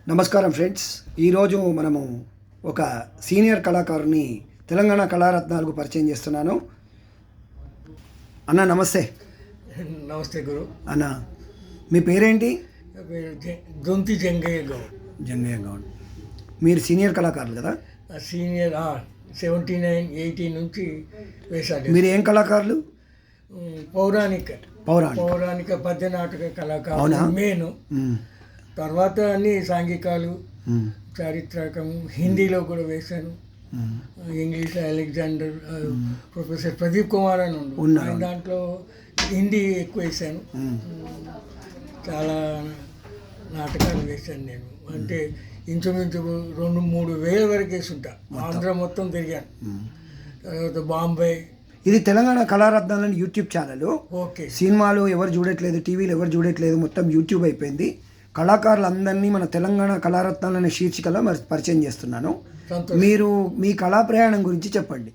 నమస్కారం ఫ్రెండ్స్. ఈరోజు మనము ఒక సీనియర్ కళాకారుని తెలంగాణ కళారత్నాలకు పరిచయం చేస్తున్నాను. అన్న నమస్తే. నమస్తే గురు. అన్న మీ పేరేంటి? దొంతి జంగయ్య గౌడ్. జంగయ్య గౌడ్. మీరు సీనియర్ కళాకారులు కదా? సీనియర్ 79, 80 నుంచి వేశాడు. మీరు ఏం కళాకారులు? పౌరాణిక పద్య నాటక కళాకారులు మెయిన్. తర్వాత అన్ని సాంఘికాలు, చారిత్రకం, హిందీలో కూడా వేశాను. English Alexander, professor Pradeep Kumar అని ఉన్నాడు, దాంట్లో హిందీ ఎక్కువ వేశాను. చాలా నాటకాలు వేశాను నేను. అంటే ఇంచుమించు 2-3 వేల వరకు వేసుంటా. ఆంధ్ర మొత్తం తిరిగాను. తర్వాత బాంబే. ఇది తెలంగాణ కళారత్నాలని యూట్యూబ్ ఛానల్. ఓకే. సినిమాలు ఎవరు చూడట్లేదు, టీవీలు ఎవరు చూడట్లేదు, మొత్తం యూట్యూబ్ అయిపోయింది. కళాకారులందరినీ మన తెలంగాణ కళారత్నాలనే శీర్షికలో పరిచయం చేస్తున్నాను. మీరు మీ కళా ప్రయాణం గురించి చెప్పండి.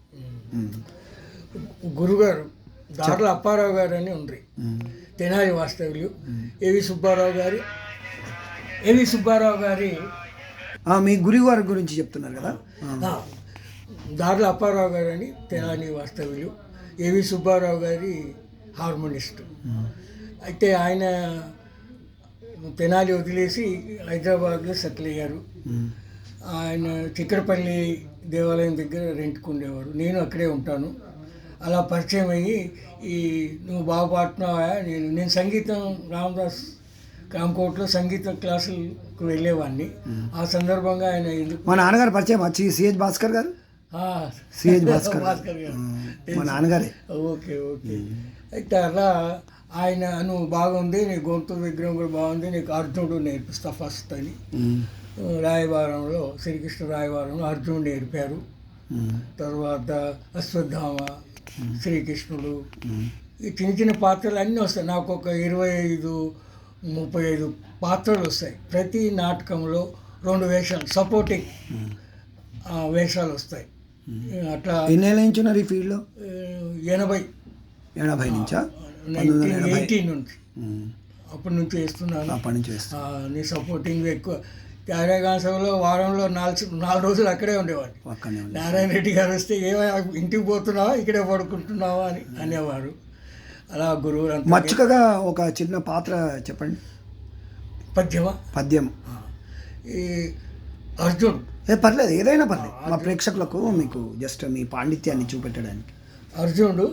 గురుగారు దార్ల అప్పారావు గారు అని ఉండ్రి, తెనాలి వాస్తవ్యులు. ఏవి సుబ్బారావు గారి మీ గురువు గారి గురించి చెప్తున్నారు కదా. దార్ల అప్పారావు గారు అని తెనాలి వాస్తవ్యులు. ఏవి సుబ్బారావు గారి హార్మోనిస్ట్. అయితే ఆయన తెనాలి వదిలేసి హైదరాబాద్లో సెటిల్ అయ్యారు. ఆయన చిక్కడపల్లి దేవాలయం దగ్గర రెంట్కు ఉండేవారు. నేను అక్కడే ఉంటాను. అలా పరిచయం అయ్యి నువ్వు బాగా పాడుతున్నావా, నేను సంగీతం రామదాస్ కామకోట్లో సంగీత క్లాసులకు వెళ్ళేవాడిని. ఆ సందర్భంగా ఆయన మా నాన్నగారు పరిచయం సిహెచ్ భాస్కర్ గారు. సిహెచ్ భాస్కర్ గారు మా నాన్నగారే. ఓకే. అయితే అలా ఆయన నువ్వు బాగుంది, నీ గొంతు విగ్రహం కూడా బాగుంది, నీకు అర్జునుడు నేర్పిస్తా ఫస్ట్ అని రాయవారంలో, శ్రీకృష్ణ రాయవారంలో అర్జునుడు నేర్పారు. తర్వాత అశ్వత్థామ, శ్రీకృష్ణుడు, ఈ చిన్న పాత్రలు అన్నీ వస్తాయి. నాకు ఒక 25-35 పాత్రలు వస్తాయి. ప్రతి నాటకంలో 2 వేషాలు, సపోర్టింగ్ వేషాలు వస్తాయి. అట్లా ఎన్నేళ్ళ నుంచి ఉన్నారు ఈ ఫీల్డ్లో? 80 నుంచా? 1918 నుంచి. అప్పటి నుంచి వేస్తున్నాను. నీ సపోర్టింగ్ ఎక్కువ. కార్యగాసంలో వారంలో 4 రోజులు అక్కడే ఉండేవాడిని. నారాయణ రెడ్డి గారు వస్తే ఏమైనా ఇంటికి పోతున్నావా, ఇక్కడే పడుకుంటున్నావా అని అనేవారు. అలా గురువు మచ్చుకగా ఒక చిన్న పాత్ర చెప్పండి. పద్యం. ఈ అర్జున్. పర్లేదు, ఏదైనా పర్లేదు. మా ప్రేక్షకులకు మీకు జస్ట్ మీ పాండిత్యాన్ని చూపెట్టడానికి. అర్జునుడు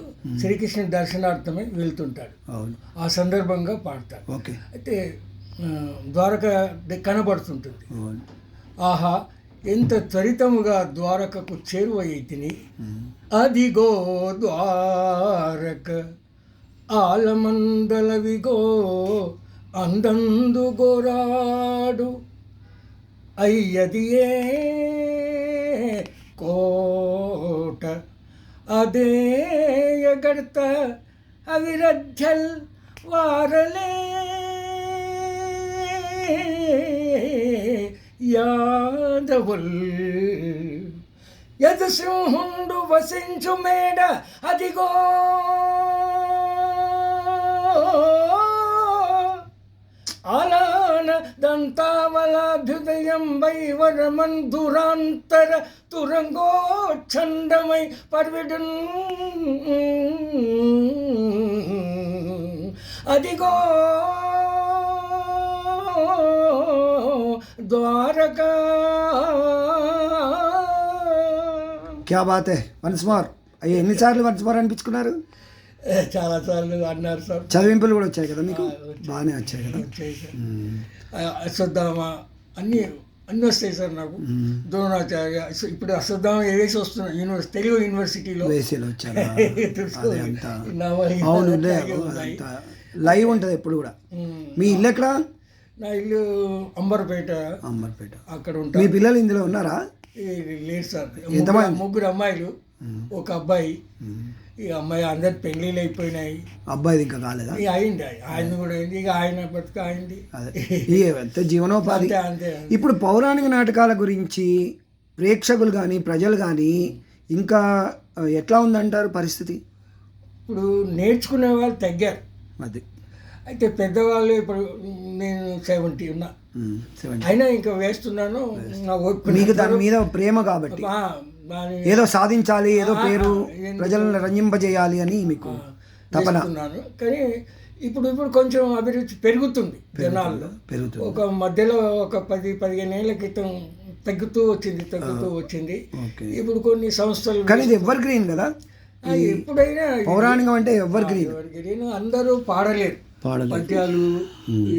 శ్రీకృష్ణ దర్శనార్థమై వెళ్తుంటాడు. ఆ సందర్భంగా పాడతాడు. ఓకే. అయితే ద్వారక కనబడుతుంటుంది. ఆహా, ఎంత త్వరితముగా ద్వారకకు చేరువైతిని, అదిగో ద్వారక ఆలమందలవిగో అందందు గోరాడు అయ్యదియే కోట അതേയകർത്ത അവിരജ്ജൽ വാരലേ యాదవుల్ యదసింహుండు వసించు మేడ అదిగో ఆలాన దంతావలాభ్యుదయం వైవరమంధురాంతర తురంగోచ్ఛందమై పర్విడున్ అదిగో ద్వారకా. క్యా బాత్ హై. Once more. ఎన్నిసార్లు వన్స్ మోర్ అనిపించుకున్నారు? చాలా సార్లు అన్నారు సార్. చదివింపులు కూడా వచ్చాయి కదా మీకు? బాగానే వచ్చాయి కదా. అశ్వత్థామ అన్నీ వస్తాయి సార్ నాకు. ద్రోణాచార్య. ఇప్పుడు అశ్వత్థామ వేసి వస్తున్నాయి తెలుగు యూనివర్సిటీలో లైవ్ ఉంటుంది ఎప్పుడు కూడా. మీ ఇల్లు ఎక్కడ? నా ఇల్లు అంబర్పేట. అక్కడ ఉంటాను. మీ పిల్లలు ఇందులో ఉన్నారా? లేదు సార్. 3 అమ్మాయిలు, ఒక అబ్బాయి. ఈ అమ్మాయి అందరి పెళ్ళిళ్ళు అయిపోయినాయి. అబ్బాయిది ఇంకా కాలేదా? అయింది. ఆయన కూడా అయింది. ఇక ఆయన బతుక అయింది. జీవనోపాధి. ఇప్పుడు పౌరాణిక నాటకాల గురించి ప్రేక్షకులు కానీ ప్రజలు కానీ ఇంకా ఎట్లా ఉందంటారు పరిస్థితి? ఇప్పుడు నేర్చుకునే వాళ్ళు తగ్గారు. అది అయితే పెద్దవాళ్ళు ఇప్పుడు నేను 70 ఉన్నా, 70. అయినా ఇంకా వేస్తున్నాను. నా ఓపిక మీకు దాని మీద ప్రేమ కాబట్టి ఆ, దాని ఏదో సాధించాలి, ఏదో పేరు ప్రజలను రంజింపజేయాలి అని మీకు తపన వేస్తున్నాను. కానీ ఇప్పుడు కొంచెం అభిరుచి పెరుగుతుంది జనాల్లో. పెరుగుతుంది. ఒక మధ్యలో ఒక 10-15 ఏళ్ల క్రితం తగ్గుతూ వచ్చింది. ఓకే. ఇప్పుడు కొన్ని సంస్థలు కానీ ఇది ఎవర్ గ్రీన్ కదా, ఎప్పుడైనా పౌరాణికం అంటే ఎవర్ గ్రీన్. ఎవరికైనా అందరూ పాడలేరు. పాడలేదు. పద్యాలు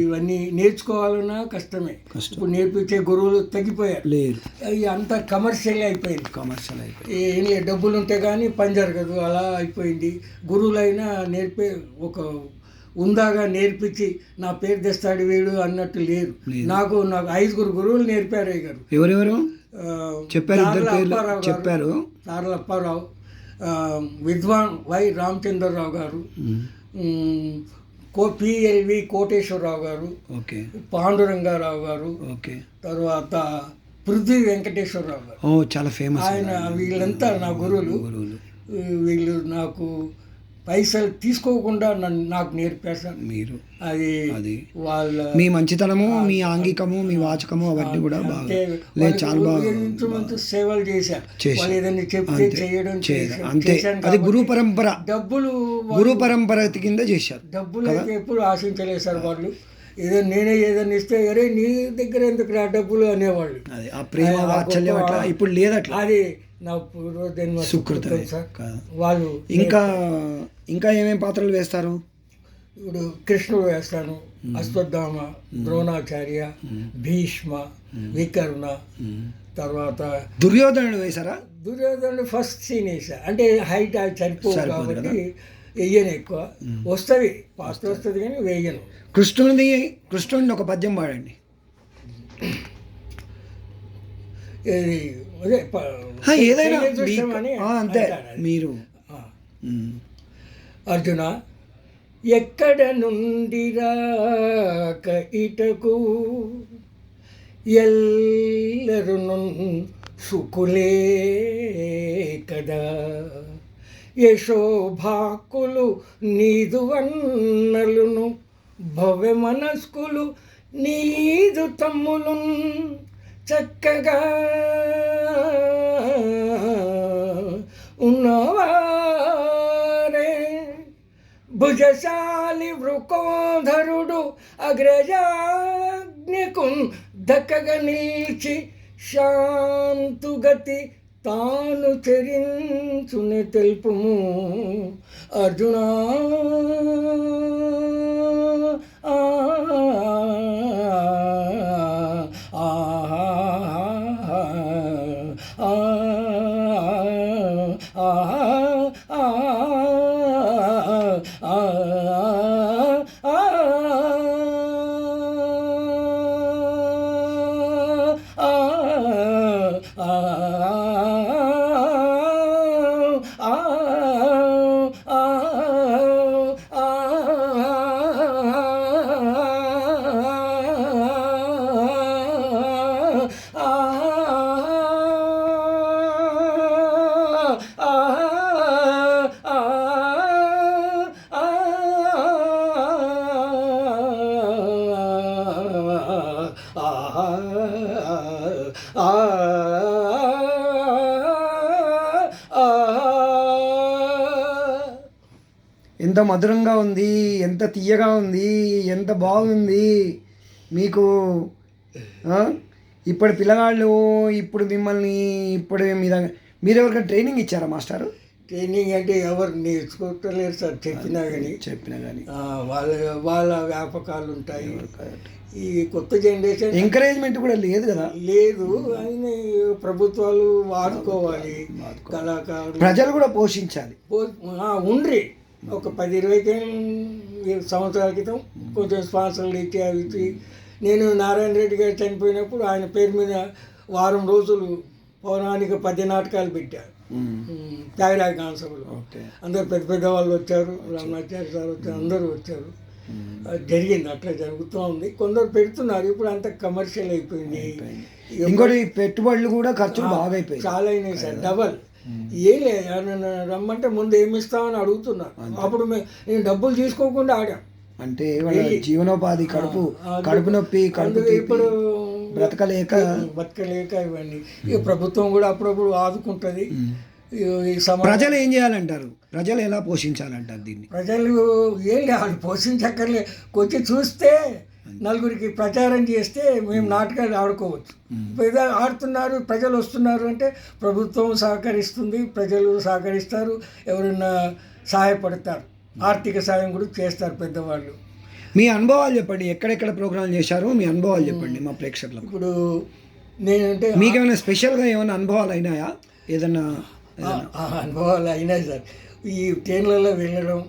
ఇవన్నీ నేర్చుకోవాలన్నా కష్టమే. ఇప్పుడు నేర్పించే గురువులు తగ్గిపోయారు. లేరు, అవి అంతా కమర్షియల్ అయిపోయింది. కమర్షియల్ అయిపోయింది. ఏ డబ్బులు ఉంటే కానీ పని జరగదు, అలా అయిపోయింది. గురువులైనా నేర్పే ఒక ఉందాగా నేర్పించి నా పేరు తెస్తాడు వీడు అన్నట్టు లేరు. నాకు 5 గురువులు నేర్పారు గారు. ఎవరెవరు చెప్పారు? చెప్పారు. నార్ల అప్పారావు, విద్వాన్ వై రామచంద్రరావు గారు, పిఎల్వి కోటేశ్వరరావు గారు, ఓకే, పాండురంగారావు గారు, ఓకే, తర్వాత పృథ్వీ వెంకటేశ్వరరావు గారు. ఓ చాలా ఫేమస్ ఆయన వీళ్ళంతా నా గురువులు. వీళ్ళు నాకు పైసలు తీసుకోకుండా నాకు నేర్పేశారు. మీరు అది వాళ్ళ మీ మంచితనము, మీ ఆంగికము, మీ వాచకము అవన్నీ కూడా బాగా చాలా బాగా మంచి సేవలు చేశారు. వాళ్ళు ఏదైనా చెప్తే చేయడం అంతే. అది గురు పరంపర, డబ్బులు గురు పరంపర కింద చేశారు. డబ్బులు అయితే ఎప్పుడు ఆశించలేదు సార్ వాళ్ళు. నేనే ఏదైనా ఇస్తే అరే నీ దగ్గర ఎందుకు రా డబ్బులు అనేవాళ్ళు. అది ఆ ప్రేమ వాత్సల్యం అట్లా ఇప్పుడు లేదు. అట్లా అది నా పూర్వజన్మ సుకృతం సార్. వాళ్ళు ఇంకా ఏమేమి పాత్రలు వేస్తారు? ఇప్పుడు కృష్ణుడు వేస్తాను, అశ్వత్థామ, ద్రోణాచార్య, భీష్మ, వికర్ణ, తర్వాత దుర్యోధనుడు వేశారా? దుర్యోధనుడు ఫస్ట్ సీన్ వేసా. అంటే హైట్ చనిపోదు కాబట్టి వెయ్యను ఎక్కువ. వస్తుంది ఫాస్ట్ వస్తుంది కానీ వేయను. కృష్ణుడిని ఒక పద్యం పాడండి. ఏదైనా అంతే. మీరు అర్జున ఎక్కడ నుండి రాక ఇటకు ఎల్లరు సుకులే కదా, యశోభాకులు నీదు అన్నలును భవ్య మనస్కులు నీదు తమ్ములు చక్కగా ఉన్నవారే, భుజశాలి వృకోధరుడు అగ్రజాజ్ఞకు దక్కగా నిలిచి శాంతుగతి తాను చరించుని తెలుపుము అర్జునా. ఎంత మధురంగా ఉంది, ఎంత తీయగా ఉంది, ఎంత బాగుంది మీకు. ఇప్పుడు పిల్లగాళ్ళు ఇప్పుడు మిమ్మల్ని మీరెవరికైనా ట్రైనింగ్ ఇచ్చారా మాస్టారు? ట్రైనింగ్ అంటే ఎవరు నేర్చుకోవట్లేరు సార్. చెప్పినా కానీ వాళ్ళ వ్యాపకాలు ఉంటాయి. ఈ కొత్త జనరేషన్ ఎంకరేజ్మెంట్ కూడా లేదు కదా. లేదు, ఆయన ప్రభుత్వాలు వాడుకోవాలి, కళాకారులు ప్రజలు కూడా పోషించాలి. ఉండ్రి ఒక 10-20 సంవత్సరాల క్రితం కొంచెం స్పాన్సర్లు ఇచ్చి అవి ఇచ్చి. నేను నారాయణ రెడ్డి గారు చనిపోయినప్పుడు ఆయన పేరు మీద వారం రోజులు పౌరాణిక 10 నాటకాలు పెట్టారు త్యాగరాయ కాన్సభలో. అందరు పెద్ద పెద్ద వాళ్ళు వచ్చారు, రామాచార్య సార్ వచ్చారు, అందరూ వచ్చారు. జరిగింది, అట్లా జరుగుతూ ఉంది. కొందరు పెడుతున్నారు, ఇప్పుడు అంత కమర్షియల్ అయిపోయింది. ఇంకోటి పెట్టుబడులు కూడా ఖర్చులు బాగా అయిపోయి చాలా అయినాయి సార్. డబల్ ఏం లేదు, రమ్మంటే ముందు ఏమి ఇస్తామని అడుగుతున్నారు. అప్పుడు నేను డబ్బులు తీసుకోకుండా ఆడాం. అంటే వాళ్ళ జీవనోపాధి కడుపు నొప్పి కడుపు ఇప్పుడు బ్రతకలేక ఇవన్నీ ఇక ప్రభుత్వం కూడా అప్పుడప్పుడు ఆదుకుంటుంది. ఈ ప్రజలు ఏం చేయాలంటారు? ప్రజలు ఎలా పోషించాలంటారు దీన్ని? ప్రజలు ఏం లేదు, పోషించక్కర్లే, కొంచెం చూస్తే నలుగురికి ప్రచారం చేస్తే మేము నాటకాలు ఆడుకోవచ్చు. ఏదో ఆడుతున్నారు, ప్రజలు వస్తున్నారు అంటే ప్రభుత్వం సహకరిస్తుంది, ప్రజలు సహకరిస్తారు, ఎవరైనా సహాయపడతారు, ఆర్థిక సాయం కూడా చేస్తారు పెద్దవాళ్ళు. మీ అనుభవాలు చెప్పండి, ఎక్కడెక్కడ ప్రోగ్రాం చేశారు, మీ అనుభవాలు చెప్పండి మా ప్రేక్షకులకు. ఇప్పుడు నేనంటే మీకేమైనా స్పెషల్గా ఏమైనా అనుభవాలు అయినాయా? ఏదన్నా అనుభవాలు అయినాయి సార్. ఈ ట్రైన్లలో వెళ్ళడం,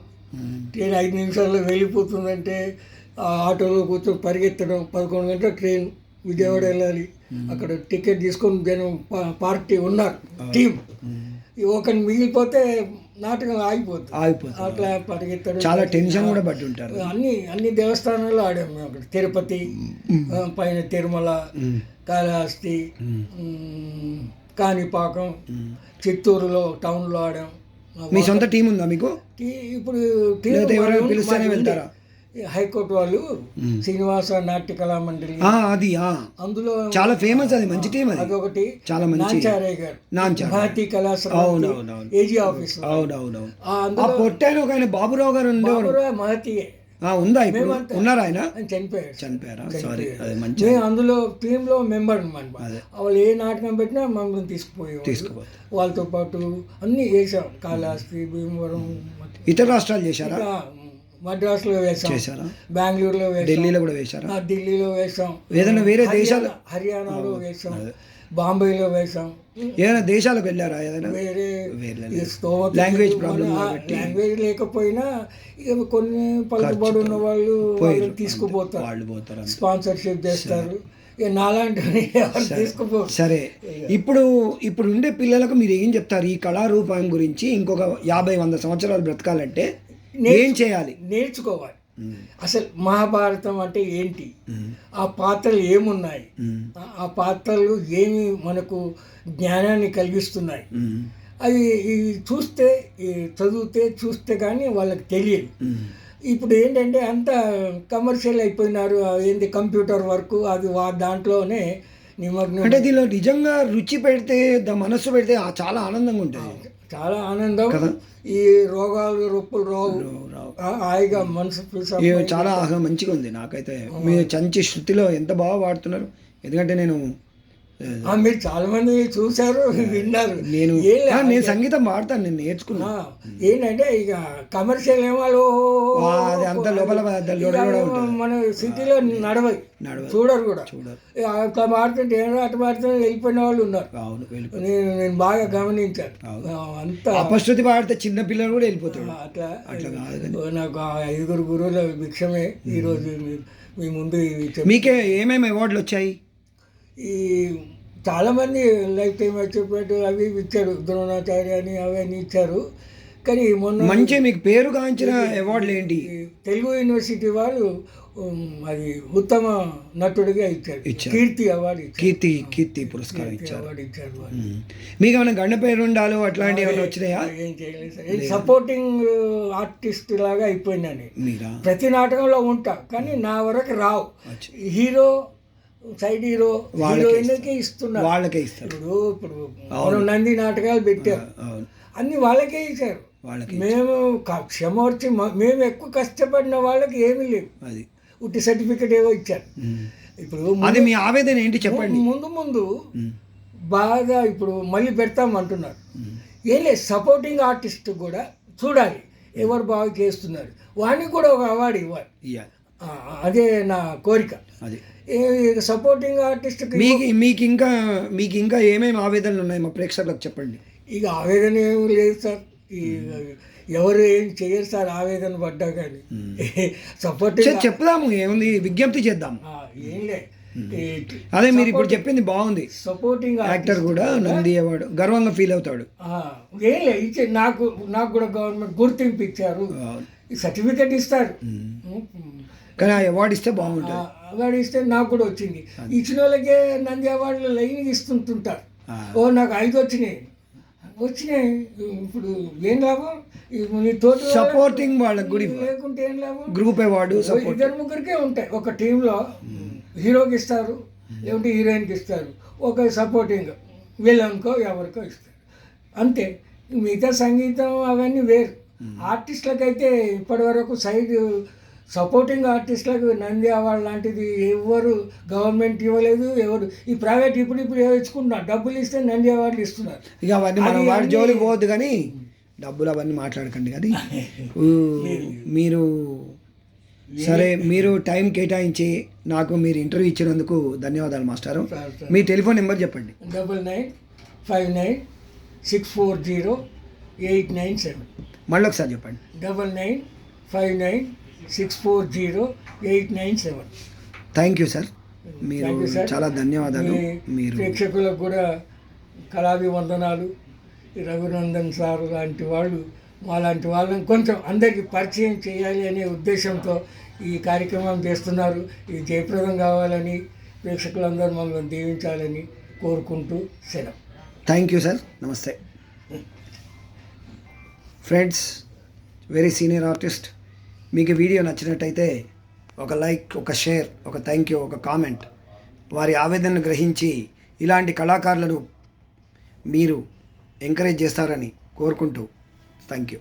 ట్రైన్ 5 నిమిషాల్లో వెళ్ళిపోతుందంటే ఆటోలో కూర్చొని పరిగెత్తడం, 11 గంటల ట్రైన్ విజయవాడ వెళ్ళాలి, అక్కడ టికెట్ తీసుకొని జనం పార్టీ ఉన్నారు టీం, ఒకరిని మిగిలిపోతే నాటకం ఆగిపోతుంది. అట్లా పరిగెత్తడం, చాలా టెన్షన్ కూడా పట్టి ఉంటారు. అన్ని దేవస్థానాల్లో ఆడాము మేము. అక్కడ తిరుపతి, పైన తిరుమల, కాళహస్తి, కాణిపాకం, చిత్తూరులో టౌన్లో ఆడాం. మీ సొంత టీం ఉందా మీకు? ఇప్పుడు పిలుస్తూనే వెళ్తారా? హైకోర్టు వాళ్ళు శ్రీనివాస నాట్య కళా మండలి, అది అందులో చాలా ఫేమస్, అది మంచి టీం. అదొకటి చాలా మంచి. నాంచారయ్య గారు భారతీయ కళాశాల ఏజీ ఆఫీస్. అవునవును. పొట్టాను ఒక ఆయన బాబురావు గారు ఉండేవారు. మహతీయే ఉందా ఇప్పుడు? ఉన్నారా? ఆయన చనిపోయారా? సారీ. అది మంచి. మేము అందులో టీంలో మెంబర్ అనమాట. వాళ్ళు ఏ నాటకం పెట్టినా మమ్మల్ని తీసుకుపోయి వాళ్ళతో పాటు అన్ని చేసాం. కాళహస్తి, భీమవరం, ఇతర రాష్ట్రాలు చేశారా? మద్రాసులో వేసాం, బెంగళూరులో వేసాం, ఢిల్లీలో కూడా వేసారా? ఢిల్లీలో వేసాం, ఏదైనా వేరే దేశాలు, హర్యానాలో వేసాం, బాంబేలో వేసాం. ఏదైనా దేశాలకు వెళ్ళారా? ఏదైనా వేరే లాంగ్వేజ్ ప్రాబ్లం, లాంగ్వేజ్ లేకపోయినా ఇక కొన్ని పలుకుబడి ఉన్న వాళ్ళు తీసుకుపోతారు, వాళ్ళు పోతారు, స్పాన్సర్షిప్ చేస్తారు. ఇక నాలాంటి తీసుకుపోతారు. సరే, ఇప్పుడు ఉండే పిల్లలకు మీరు ఏం చెప్తారు ఈ కళారూపం గురించి? ఇంకొక 50-100 సంవత్సరాలు బ్రతకాలంటే ఏం చేయాలి? నేర్చుకోవాలి. అసలు మహాభారతం అంటే ఏంటి, ఆ పాత్రలు ఏమున్నాయి, ఆ పాత్రలు ఏమి మనకు జ్ఞానాన్ని కలిగిస్తున్నాయి, అవి చూస్తే చూస్తే కానీ వాళ్ళకి తెలియదు. ఇప్పుడు ఏంటంటే అంత కమర్షియల్ అయిపోయినారు. ఏంది కంప్యూటర్ వర్క్, అది దాంట్లోనే నిమగ్నం. అంటే దీనిలో నిజంగా రుచి పెడితే, మనస్సు పెడితే చాలా ఆనందంగా ఉంటుంది. చాలా ఆనందం. ఈ రోగాలు రొప్పులు రావు, హాయిగా మనసు చాలా మంచిగా ఉంది. నాకైతే మీరు చంచి శృతిలో ఎంత బాగా పాడుతున్నారు. ఎందుకంటే మీరు చాలా మంది చూశారు, విన్నారు. నేను సంగీతం పాడతాను, నేను నేర్చుకున్నా. ఏంటంటే ఇక కమర్షియల్ ఏమాలో అంత లోపల మన సిటీలో నడవై చూడరు కూడా. అట్లా పాడుతుంటే అట్లా పాడుతుంటే వెళ్ళిపోయిన వాళ్ళు ఉన్నారు. నేను బాగా గమనించాను. అంత అపశృతి పాడితే చిన్న పిల్లలు కూడా వెళ్ళిపోతారు. అట్లా నాకు 5 గురువుల భిక్షమే ఈరోజు మీ ముందు. మీకే ఏమేమి అవార్డులు వచ్చాయి? ఈ చాలామంది లైఫ్ టైం అచీవ్మెంట్ అవి ఇచ్చారు, ద్రోణాచార్య అని అవన్నీ ఇచ్చారు. కానీ మొన్న మంచి మీకు పేరు గాంచిన అవార్డులు ఏంటి? తెలుగు యూనివర్సిటీ వాళ్ళు అది ఉత్తమ నటుడిగా ఇచ్చారు, కీర్తి అవార్డు, కీర్తి పురస్కారం ఇచ్చారు. మీకు ఏమైనా గండ పేరు ఉండాలో అట్లాంటివి ఏమైనా వచ్చినాయా? ఏం చేయలేదు సార్. సపోర్టింగ్ ఆర్టిస్ట్ లాగా అయిపోయినాను. ప్రతి నాటకంలో ఉంటా కానీ నా వరకు రావు. హీరో, సైడ్ హీరో, హీరోయిన్కే ఇస్తున్నారు, వాళ్ళకే ఇస్తారు. ఇప్పుడు మనం నంది నాటకాలు పెట్టారు, అన్ని వాళ్ళకే ఇచ్చారు. మేము క్షమర్చి మేము ఎక్కువ కష్టపడిన వాళ్ళకి ఏమీ లేవు, అది ఉట్టి సర్టిఫికెట్ ఏవో ఇచ్చారు. ఇప్పుడు అది మీ ఆవేదన ఏంటి చెప్పండి. ముందు బాగా ఇప్పుడు మళ్ళీ పెడతాం అంటున్నారు. ఏం లేదు, సపోర్టింగ్ ఆర్టిస్ట్ కూడా చూడాలి ఎవరు బాగా చేస్తున్నారు, వాడికి కూడా ఒక అవార్డు ఇవ్వాలి. అదే నా కోరిక. అది సపోర్టింగ్ ఆర్టిస్ట్. మీకు ఇంకా ఏమేమి ఆవేదనలు ఉన్నాయి మా ప్రేక్షకులకు చెప్పండి. ఇక ఆవేదన ఏమి లేదు సార్, ఎవరు ఏం చేయరు సార్ ఆవేదన పడ్డా కానీ. సపోర్టింగ్ చెప్దాము, ఏముంది, విజ్ఞప్తి చేద్దాం. ఏం లేదు, అదే మీరు ఇప్పుడు చెప్పింది బాగుంది. సపోర్టింగ్ యాక్టర్ కూడా నంది అవార్డు గర్వంగా ఫీల్ అవుతాడు. ఏం లేదు, ఇచ్చే నాకు కూడా గవర్నమెంట్ గుర్తింపు ఇచ్చారు, సర్టిఫికెట్ ఇస్తారు. కానీ ఆ అవార్డు ఇస్తే బాగుంటుంది. అవార్డు ఇస్తే నాకు కూడా వచ్చింది. ఇచ్చిన వాళ్ళకే నంది అవార్డులు లైన్ ఇస్తుంటుంటారు. నాకు 5 వచ్చినాయి, వచ్చినాయి. ఇప్పుడు ఏం లాభం? నీ తోటి వాళ్ళ- సపోర్టింగ్ వాళ్ళకి కూడా ఇవ్వాలి. లేకుంటే ఏం లాభం? Group award support. ఇద్దరు ముగ్గురికే ఉంటాయి ఒక టీంలో. హీరోకి ఇస్తారు, లేకుంటే హీరోయిన్కి ఇస్తారు, ఒక సపోర్టింగ్ విలన్కో ఎవరికో ఇస్తారు, అంతే. మిగతా సంగీతం అవన్నీ వేరు. ఆర్టిస్టులకైతే ఇప్పటివరకు సైడ్ సపోర్టింగ్ ఆర్టిస్టులకు నంది అవార్డు లాంటిది ఎవరు గవర్నమెంట్ ఇవ్వలేదు. ఎవరు ఈ ప్రైవేట్ ఇప్పుడు ఇచ్చుకుంటున్నారు, డబ్బులు ఇస్తే నంది అవార్డులు ఇస్తున్నారు. ఇక అవన్నీ మనం వాడి జోలికి పోవద్దు కానీ డబ్బులు అవన్నీ మాట్లాడకండి. కానీ మీరు సరే, మీరు టైం కేటాయించి నాకు మీరు ఇంటర్వ్యూ ఇచ్చినందుకు ధన్యవాదాలు మాస్టారు. మీ టెలిఫోన్ నెంబర్ చెప్పండి. 9959640897. మళ్ళీ ఒకసారి చెప్పండి. 9959640897. Thank you sir. మీరు Thank you, sir. చాలా ధన్యవాదాలు. మీ మీరు ప్రేక్షకులకు కూడా కళాభివందనాలు. ఈ రఘునందన్ సార్ లాంటి వాళ్ళు మాలాంటి వాళ్ళని కొంచెం అందరికీ పరిచయం చేయాలి అనే ఉద్దేశంతో ఈ కార్యక్రమం చేస్తున్నారు. ఇది జయప్రదం కావాలని, ప్రేక్షకులందరూ మమ్మల్ని దీవించాలని కోరుకుంటూ సెలవు. Thank you sir. నమస్తే ఫ్రెండ్స్. Very senior artist. మీకు వీడియో నచ్చినట్టయితే ఒక లైక్, ఒక షేర్, ఒక థ్యాంక్ యూ, ఒక కామెంట్, వారి ఆవేదనను గ్రహించి ఇలాంటి కళాకారులను మీరు ఎంకరేజ్ చేస్తారని కోరుకుంటూ థ్యాంక్ యూ.